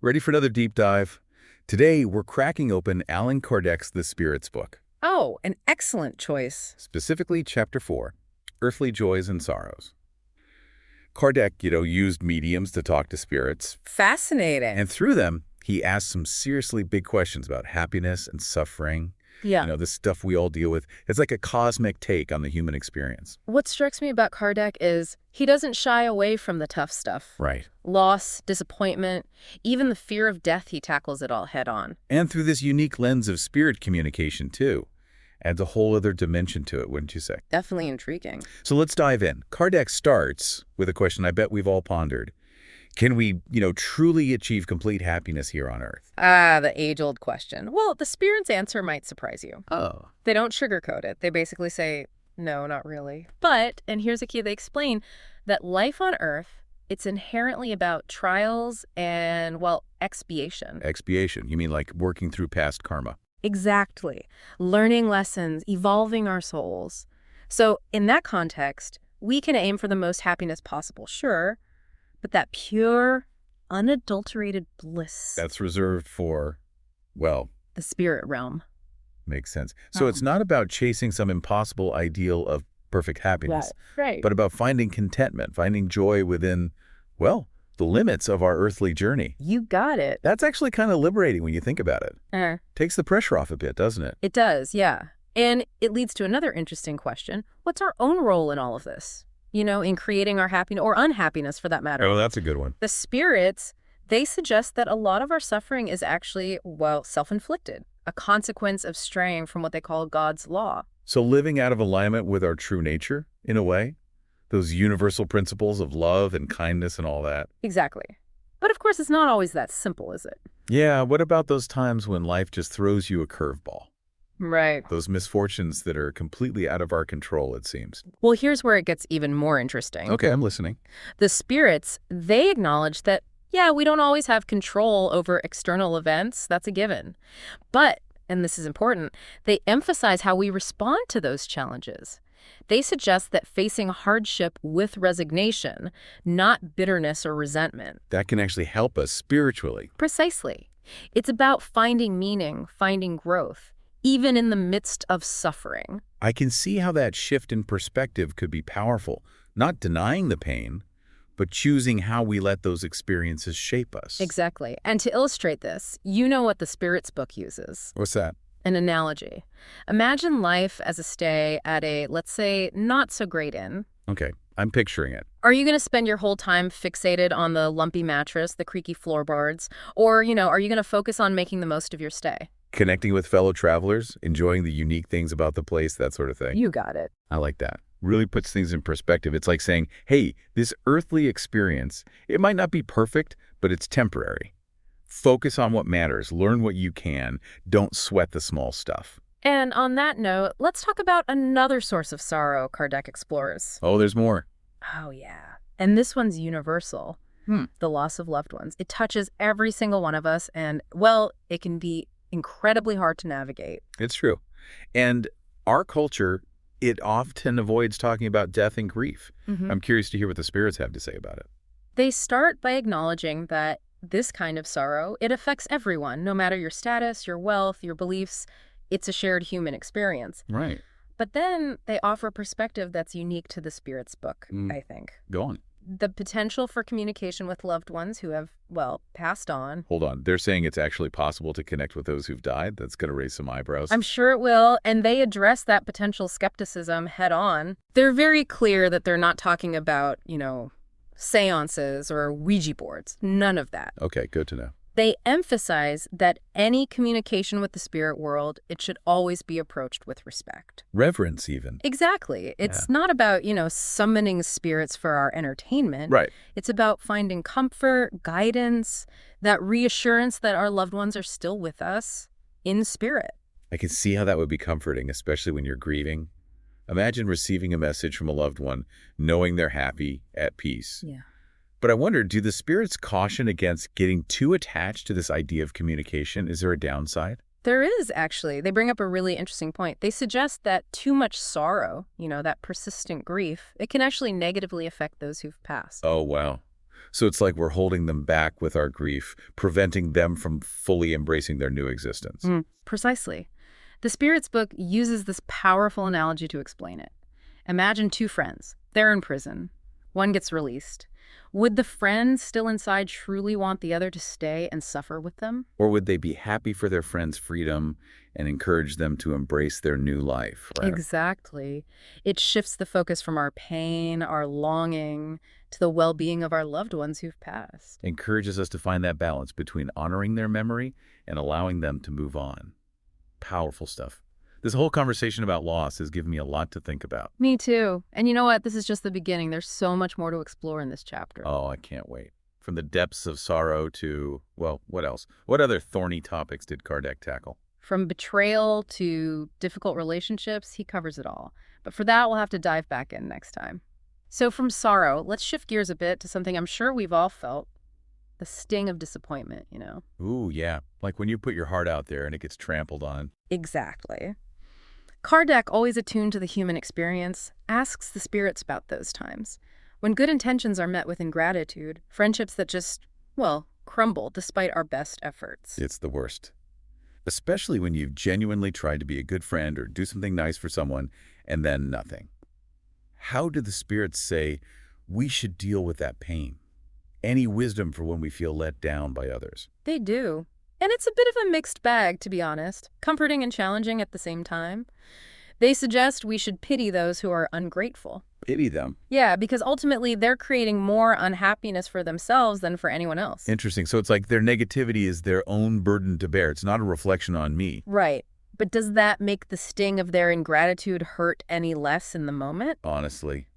Ready for another deep dive? Today, we're cracking open Allan Kardec's The Spirits book, Oh, an excellent choice. specifically Chapter 4, Earthly Joys and Sorrows. Kardec, used mediums to talk to spirits, Fascinating. and through them, he asked some seriously big questions about happiness and suffering. Yeah. This stuff we all deal with. It's like a cosmic take on the human experience. What strikes me about Kardec is he doesn't shy away from the tough stuff. Right. Loss, disappointment, even the fear of death, he tackles it all head on. And through this unique lens of spirit communication, too. Adds a whole other dimension to it, wouldn't you say? Definitely intriguing. So let's dive in. Kardec starts with a question I bet we've all pondered. Can we, truly achieve complete happiness here on Earth? The age-old question. Well, the spirit's answer might surprise you. Oh. They don't sugarcoat it. They basically say, no, not really. But, and here's a key, they explain that life on Earth, it's inherently about trials and, well, expiation. Expiation. You mean like working through past karma? Exactly. Learning lessons, evolving our souls. So in that context, we can aim for the most happiness possible, sure, but that pure, unadulterated bliss. That's reserved for, well, the spirit realm. makes sense. So it's not about chasing some impossible ideal of perfect happiness, Right. but about finding contentment, finding joy within, well, the limits of our earthly journey. You got it. That's actually kind of liberating when you think about it. Takes the pressure off a bit, doesn't it? It does, yeah. And it leads to another interesting question. What's our own role in all of this? In creating our happiness or unhappiness for that matter. Oh, that's a good one. The spirits, they suggest that a lot of our suffering is actually, well, self-inflicted, a consequence of straying from what they call God's law. So living out of alignment with our true nature, in a way, those universal principles of love and kindness and all that. Exactly. But of course, it's not always that simple, is it? Yeah, what about those times when life just throws you a curveball? Right. Those misfortunes that are completely out of our control, it seems. Well, here's where it gets even more interesting. Okay, I'm listening. The spirits, they acknowledge that, yeah, we don't always have control over external events. That's a given. But, and this is important, they emphasize how we respond to those challenges. They suggest that facing hardship with resignation, not bitterness or resentment. That can actually help us spiritually. Precisely. It's about finding meaning, finding growth, even in the midst of suffering. I can see how that shift in perspective could be powerful. Not denying the pain, but choosing how we let those experiences shape us. Exactly. And to illustrate this, you know what the Spirits book uses. What's that? An analogy. Imagine life as a stay at a, let's say, not-so-great inn. Okay, I'm picturing it. Are you going to spend your whole time fixated on the lumpy mattress, the creaky floorboards? Or, are you going to focus on making the most of your stay? Connecting with fellow travelers, enjoying the unique things about the place, that sort of thing. You got it. I like that. Really puts things in perspective. It's like saying, hey, this earthly experience, it might not be perfect, but it's temporary. Focus on what matters. Learn what you can. Don't sweat the small stuff. And on that note, let's talk about another source of sorrow Kardec explores. Oh, there's more. Oh, yeah. And this one's universal. The loss of loved ones. It touches every single one of us, and, well, it can be incredibly hard to navigate. It's true. And our culture, it often avoids talking about death and grief. I'm curious to hear what the spirits have to say about it. They start by acknowledging that this kind of sorrow, it affects everyone, no matter your status, your wealth, your beliefs. It's a shared human experience. Right. But then they offer a perspective that's unique to the Spirits book, I think. Go on. The potential for communication with loved ones who have, well, passed on. Hold on. They're saying it's actually possible to connect with those who've died? That's going to raise some eyebrows. I'm sure it will, and they address that potential skepticism head on. They're very clear that they're not talking about, seances or Ouija boards. None of that. Okay, good to know. They emphasize that any communication with the spirit world, it should always be approached with respect. Reverence, even. Exactly. It's not about, summoning spirits for our entertainment. Right. It's about finding comfort, guidance, that reassurance that our loved ones are still with us in spirit. I can see how that would be comforting, especially when you're grieving. Imagine receiving a message from a loved one, knowing they're happy, at peace. Yeah. But I wonder, do the spirits caution against getting too attached to this idea of communication? Is there a downside? There is, actually. They bring up a really interesting point. They suggest that too much sorrow, that persistent grief, it can actually negatively affect those who've passed. Oh, wow. So it's like we're holding them back with our grief, preventing them from fully embracing their new existence. Precisely. The Spirits book uses this powerful analogy to explain it. Imagine two friends. They're in prison. One gets released. Would the friend still inside truly want the other to stay and suffer with them? Or would they be happy for their friend's freedom and encourage them to embrace their new life, right? Exactly. It shifts the focus from our pain, our longing, to the well-being of our loved ones who've passed. Encourages us to find that balance between honoring their memory and allowing them to move on. Powerful stuff. This whole conversation about loss has given me a lot to think about. Me too. And you know what? This is just the beginning. There's so much more to explore in this chapter. Oh, I can't wait. From the depths of sorrow to, well, what else? What other thorny topics did Kardec tackle? From betrayal to difficult relationships, he covers it all. But for that, we'll have to dive back in next time. So from sorrow, let's shift gears a bit to something I'm sure we've all felt. The sting of disappointment, you know? Ooh, yeah. Like when you put your heart out there and it gets trampled on. Exactly. Kardec, always attuned to the human experience, asks the spirits about those times. When good intentions are met with ingratitude, friendships that just, well, crumble despite our best efforts. It's the worst. Especially when you've genuinely tried to be a good friend or do something nice for someone and then nothing. How do the spirits say we should deal with that pain? Any wisdom for when we feel let down by others? They do. And it's a bit of a mixed bag, to be honest, comforting and challenging at the same time. They suggest we should pity those who are ungrateful. Pity them. Yeah, because ultimately they're creating more unhappiness for themselves than for anyone else. Interesting. So it's like their negativity is their own burden to bear. It's not a reflection on me. Right. But does that make the sting of their ingratitude hurt any less in the moment? Honestly,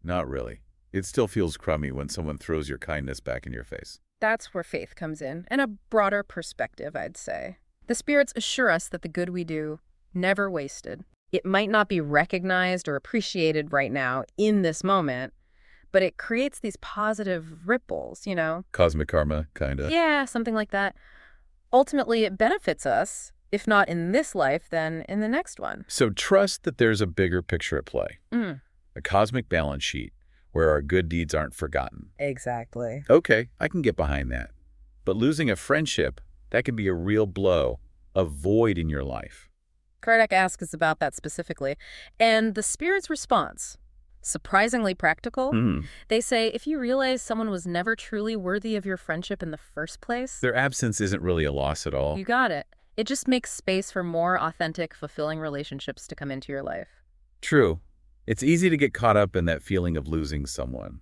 not really. It still feels crummy when someone throws your kindness back in your face. That's where faith comes in, and a broader perspective, I'd say. The spirits assure us that the good we do, never wasted. It might not be recognized or appreciated right now in this moment, but it creates these positive ripples, you know? Cosmic karma, kinda. Yeah, something like that. Ultimately, it benefits us, if not in this life, then in the next one. So trust that there's a bigger picture at play. A cosmic balance sheet where our good deeds aren't forgotten. Exactly. Okay, I can get behind that. But losing a friendship, that can be a real blow, a void in your life. Kardec asks us about that specifically. And the spirit's response, surprisingly practical. They say, if you realize someone was never truly worthy of your friendship in the first place, Their absence isn't really a loss at all. you got it. It just makes space for more authentic, fulfilling relationships to come into your life. True. It's easy to get caught up in that feeling of losing someone.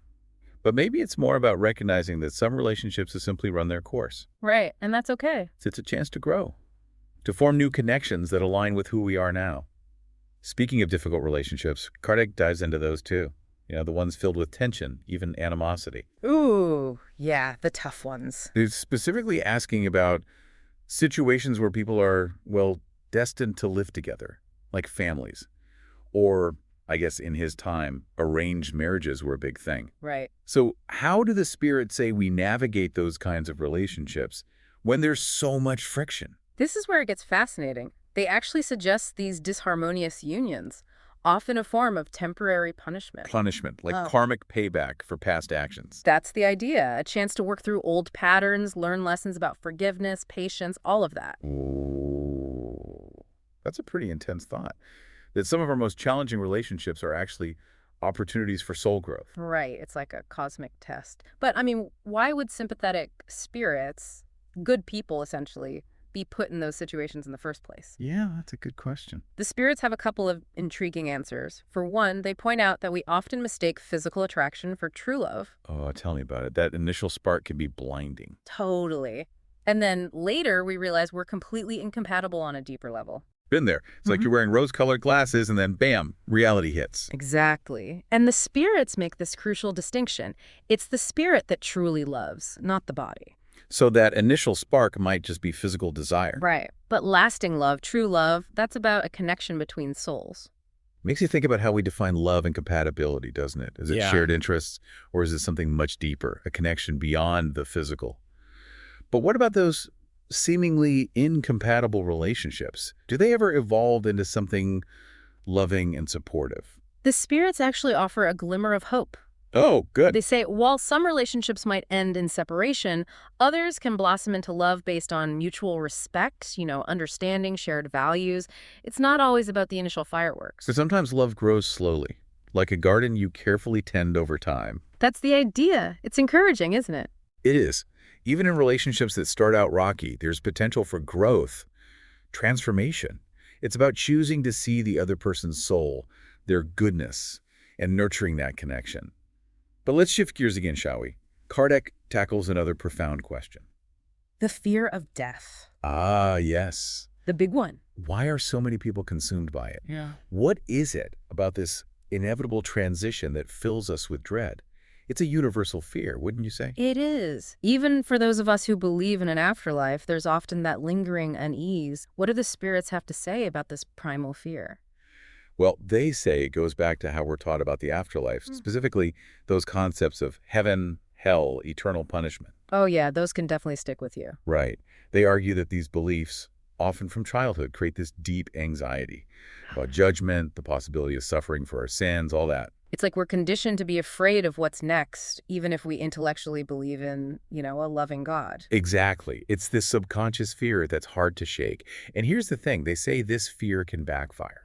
But maybe it's more about recognizing that some relationships have simply run their course. Right, and that's okay. It's a chance to grow, to form new connections that align with who we are now. Speaking of difficult relationships, Kardec dives into those too. You know, the ones filled with tension, even animosity. Ooh, yeah, the tough ones. He's specifically asking about situations where people are, well, destined to live together, like families. Or, I guess in his time, arranged marriages were a big thing. Right. So how do the spirits say we navigate those kinds of relationships when there's so much friction? This is where it gets fascinating. They actually suggest these disharmonious unions, often a form of temporary punishment. Punishment, like Oh. karmic payback for past actions. That's the idea, a chance to work through old patterns, learn lessons about forgiveness, patience, all of that. Ooh, that's a pretty intense thought. That some of our most challenging relationships are actually opportunities for soul growth. Right, it's like a cosmic test. But, I mean, why would sympathetic spirits, good people essentially, be put in those situations in the first place? Yeah, that's a good question. The spirits have a couple of intriguing answers. For one, they point out that we often mistake physical attraction for true love. Oh, tell me about it. That initial spark can be blinding. Totally. And then later, we realize we're completely incompatible on a deeper level. Been there. It's like you're wearing rose-colored glasses and then, bam, reality hits. Exactly. And the spirits make this crucial distinction. It's the spirit that truly loves, not the body. So that initial spark might just be physical desire. Right. But lasting love, true love, that's about a connection between souls. Makes you think about how we define love and compatibility, doesn't it? Is it Yeah. shared interests, or is it something much deeper, a connection beyond the physical? But what about those seemingly incompatible relationships? Do they ever evolve into something loving and supportive? The spirits actually offer a glimmer of hope. Oh, good. They say while some relationships might end in separation, others can blossom into love based on mutual respect, understanding, shared values. It's not always about the initial So fireworks. sometimes love grows slowly, like a garden you carefully tend over time. That's the idea. It's encouraging, isn't it? It is. Even in relationships that start out rocky, there's potential for growth, transformation. It's about choosing to see the other person's soul, their goodness, and nurturing that connection. But let's shift gears again, shall we? Kardec tackles another profound question. The fear of death. Ah, yes. The big one. Why are so many people consumed by it? Yeah. What is it about this inevitable transition that fills us with dread? It's a universal fear, wouldn't you say? It is. Even for those of us who believe in an afterlife, there's often that lingering unease. What do the spirits have to say about this primal fear? Well, they say it goes back to how we're taught about the afterlife, specifically those concepts of heaven, hell, eternal punishment. Oh yeah, those can definitely stick with you. Right. They argue that these beliefs, often from childhood, create this deep anxiety about judgment, the possibility of suffering for our sins, all that. It's like we're conditioned to be afraid of what's next, even if we intellectually believe in, a loving God. Exactly. It's this subconscious fear that's hard to shake. And here's the thing, they say this fear can backfire.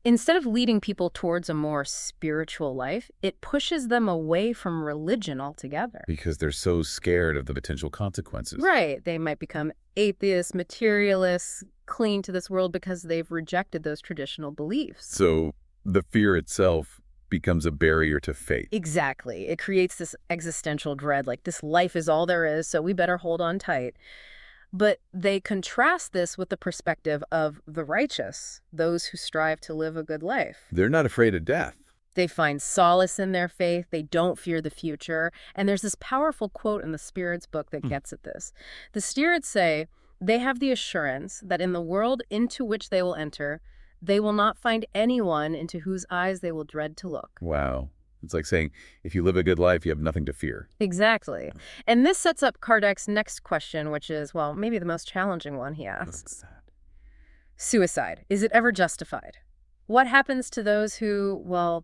Instead of leading people towards a more spiritual life, it pushes them away from religion altogether. Because they're so scared of the potential consequences. Right. They might become atheists, materialists, cling to this world because they've rejected those traditional beliefs. So the fear itself becomes a barrier to faith. Exactly. It creates this existential dread, like this life is all there is, so we better hold on tight. But they contrast this with the perspective of the righteous, those who strive to live a good life. They're not afraid of death. They find solace in their faith. They don't fear the future. And there's this powerful quote in the Spirits book that gets at this. The Spirits say they have the assurance that in the world into which they will enter, they will not find anyone into whose eyes they will dread to look. Wow. It's like saying, if you live a good life, you have nothing to fear. Exactly. And this sets up Kardec's next question, which is, well, maybe the most challenging one he asks. Suicide. Is it ever justified? What happens to those who,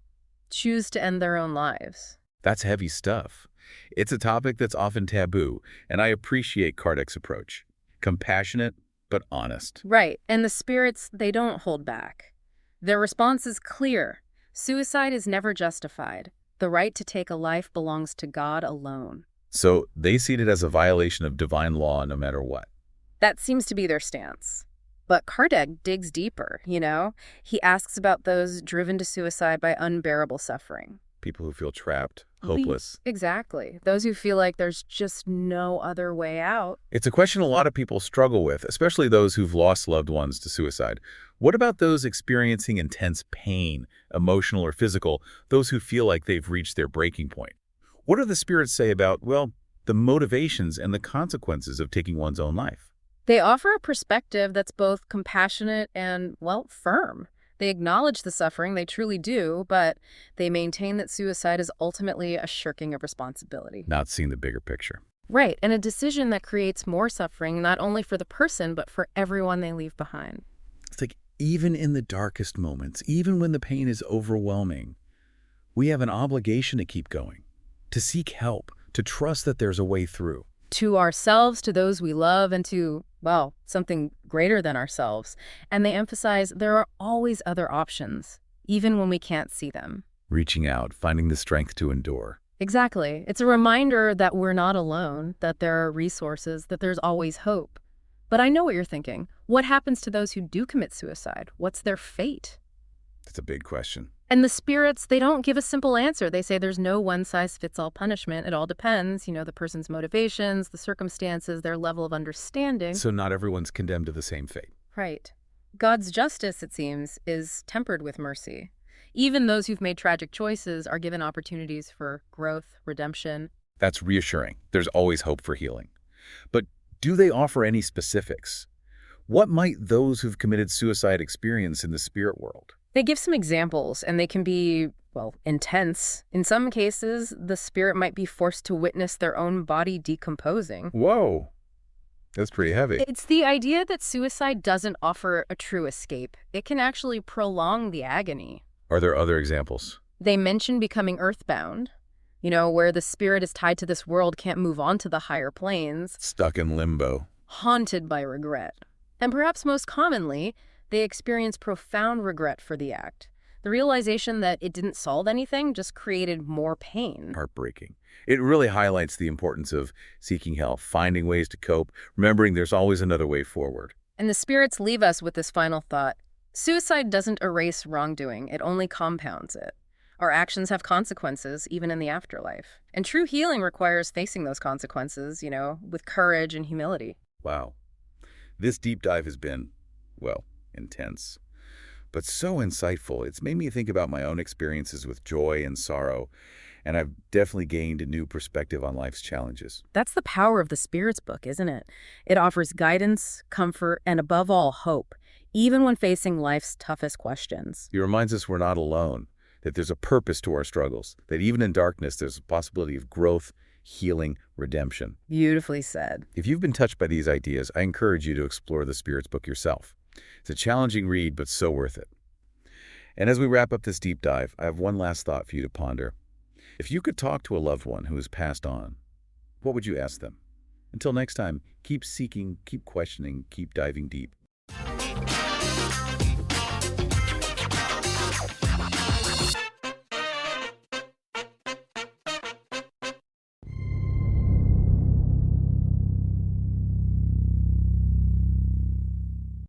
choose to end their own lives? That's heavy stuff. It's a topic that's often taboo, and I appreciate Kardec's approach. Compassionate, but honest. Right. And the spirits, they don't hold back. Their response is clear. Suicide is never justified. The right to take a life belongs to God alone. So they see it as a violation of divine law no matter what. That seems to be their stance. But Kardec digs deeper, He asks about those driven to suicide by unbearable suffering. People who feel trapped, hopeless. Exactly. Those who feel like there's just no other way out. It's a question a lot of people struggle with, especially those who've lost loved ones to suicide. What about those experiencing intense pain, emotional or physical, those who feel like they've reached their breaking point? What do the spirits say about, the motivations and the consequences of taking one's own life? They offer a perspective that's both compassionate and, firm. They acknowledge the suffering, they truly do, but they maintain that suicide is ultimately a shirking of responsibility. Not seeing the bigger picture. Right, and a decision that creates more suffering, not only for the person, but for everyone they leave behind. It's like even in the darkest moments, even when the pain is overwhelming, we have an obligation to keep going, to seek help, to trust that there's a way through. To ourselves, to those we love, and to, something greater than ourselves. And they emphasize there are always other options, even when we can't see them. Reaching out, finding the strength to endure. Exactly. It's a reminder that we're not alone, that there are resources, that there's always hope. But I know what you're thinking. What happens to those who do commit suicide? What's their fate? That's a big question. And the spirits, they don't give a simple answer. They say there's no one-size-fits-all punishment. It all depends, the person's motivations, the circumstances, their level of understanding. So not everyone's condemned to the same fate. Right. God's justice, it seems, is tempered with mercy. Even those who've made tragic choices are given opportunities for growth, redemption. That's reassuring. There's always hope for healing. But do they offer any specifics? What might those who've committed suicide experience in the spirit world? They give some examples, and they can be, intense. In some cases, the spirit might be forced to witness their own body decomposing. Whoa. That's pretty heavy. It's the idea that suicide doesn't offer a true escape. It can actually prolong the agony. Are there other examples? They mention becoming earthbound. where the spirit is tied to this world, can't move on to the higher planes, Stuck in limbo. haunted by regret. And perhaps most commonly, they experience profound regret for the act. The realization that it didn't solve anything, just created more pain. Heartbreaking. It really highlights the importance of seeking help, finding ways to cope, remembering there's always another way forward. And the spirits leave us with this final thought. Suicide doesn't erase wrongdoing, it only compounds it. Our actions have consequences, even in the afterlife. And true healing requires facing those consequences, with courage and humility. Wow. This deep dive has been, well, intense, but so insightful. It's made me think about my own experiences with joy and sorrow, and I've definitely gained a new perspective on life's challenges. That's the power of the Spirit's book, isn't it? It offers guidance, comfort, and above all, hope, even when facing life's toughest questions. It reminds us we're not alone, that there's a purpose to our struggles, that even in darkness there's a possibility of growth, healing, redemption. Beautifully said. If you've been touched by these ideas, I encourage you to explore the Spirit's book yourself. It's a challenging read, but so worth it. And as we wrap up this deep dive, I have one last thought for you to ponder. If you could talk to a loved one who has passed on, what would you ask them? Until next time, keep seeking, keep questioning, keep diving deep.